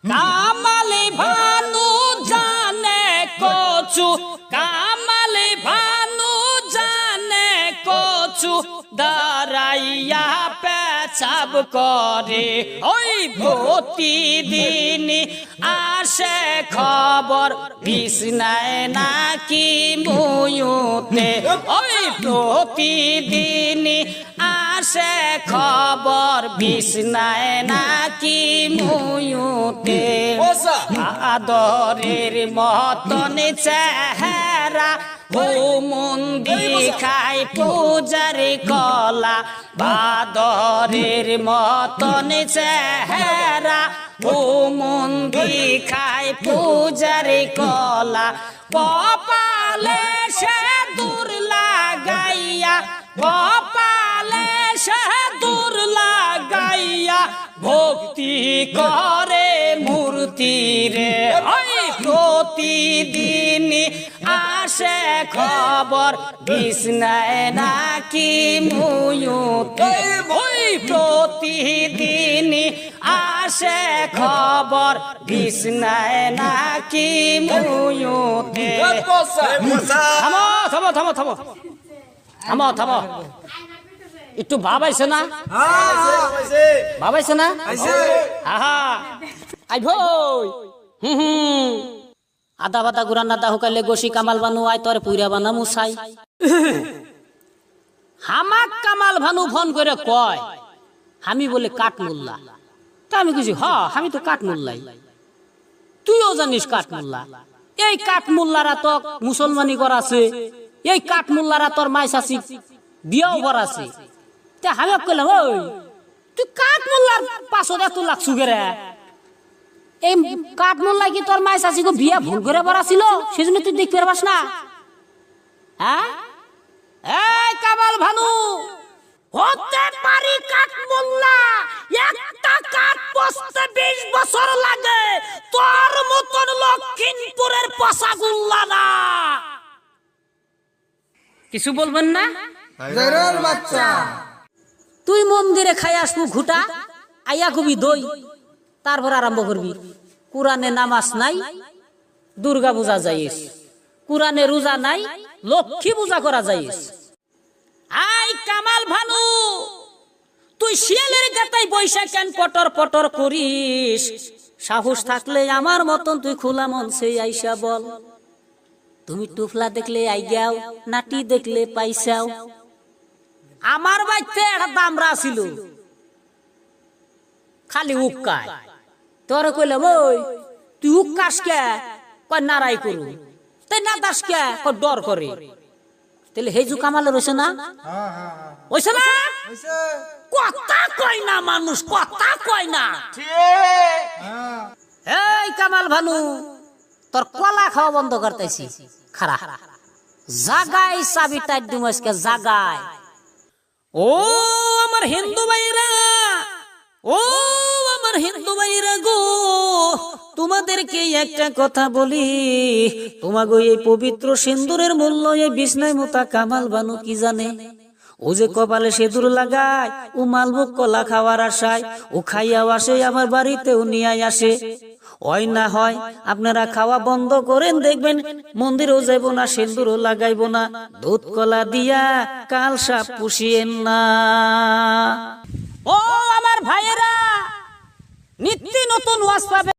কামালে ভানু জানে কচু, কামালে ভানু জানে কচু, দাঁড়াইয়া পেছাব করে। ওই প্রতিদিন আসে খবর বিছনায় নাকি মুয়ুতে। ওই প্রতিদিন আসে খবর বিছনায় নাকি মুয়ুতে। আদরের মতন চেহারা ও মন্দি খাই পূজার কলা, বাদরের মতন চেহারা ও মন্দি খাই পূজার কলা। কপালে সে দূর লাগাইয়া, কপালে সে দূর লাগাইয়া, ভক্তি করে মূর্তি রে। ওই প্রতিদিন আসে খবর বিছনায় নাকি মুয়ুতে। ওই প্রতিদিন আসে খবর বিছনায় নাকি মুয়ুতে। থামো থামো থামো থামো থামো থামো, একটু ভাবাইছে না? ভাবাইছে না? আহা আই ভই আদা বাদা গুরান আদা হুকাইলে গোসি কামাল বানু আই তোর পুইরা বানা মুসাই। হামাক কামাল ভানু ফোন করে কয় আমি বলে কাঠ মোল্লা। তা আমি কিছু আমি তো কাঠ মোল্লাই, তুইও জানিস কাঠ মোল্লা। এই কাঠ মোল্লারা তো মুসলমানি করাছে, এই কাঠ মোল্লারা তোর মাই চাচি বিয়াও করাছে। তা আমি কইলাম ওই তুই কাঠ মোল্লার পাছত এত লাগছু গেরে, এই কাঠ মোল্লা কি তোর মাই চাচি বিয়া ভুল করে পড়াছিল সেজন্য তুই দেখতে পারবাস না? হ্যাঁ এই কামাল ভানু হতে পারি কাঠ মোল্লা, একটা কাঠ পচতে 20 বছর লাগে, তোর মতন লক্ষিমপুরের পসাগুল্লা না। কিছু বলবেন না? বাচ্চা তুই মন্দিরে খাই আসবো ঘুটা, আইয়া কবি দই, তারপর আরম্ভ করবি কোরআনে নামাজ নাই, দুর্গা পূজা যাইস, কোরআনে রোজা নাই, লক্ষ্মী পূজা করা যাইস। আই কামাল ভানু তুই শিয়ালের গাতাই বৈশা কেন পটর পটর করিস? সাহস থাকলে আমার মতন তুই খোলা মন সেই আইসা বল। তুমি টুফলা দেখলে আই যাও, নাটি দেখলে পাইসাও। আমার বাইতে একটা দামরা ছিল খালি উক্কায়, তোর কইলাম ওই তুই উক্কাস কে? কয় নারাই করু। তাই না দাস কে? কয় ডর করে। তাহলে হেজু কামাল রয়েছে না? হইছে না? কথা কয় না মানুষ, কথা কয় না। এই কামাল ভানু তোর কলা খাওয়া বন্ধ করতেছি, খারা জাগাই চাবি টাইট দিম আজকে জাগাই। ও আমার হিন্দু ভাইরা, ও আমার হিন্দু ভাইরা গো, তোমাদেরকে একটা কথা বলি, তোমাগো এই পবিত্র সিন্দুরের মূল্য এই বিছনায় মোতা কামাল বানু কি জানে? ও যে কপালে সিঁদুর লাগায়, ও মালভোগ কলা খাওয়ার আশায় ও খাইয়াও আসে, আমার বাড়িতেও নিয়ে আসে। ওই না হয় আপনারা খাওয়া বন্ধ করেন, দেখবেন মন্দিরেও যাইব না, সিন্দুরও লাগাইব না, দুধ কলা দিয়া কাল সাপ পুষিয়েন না। ও আমার ভাইয়েরা, নিত্য নতুন ওয়াজ পাবে।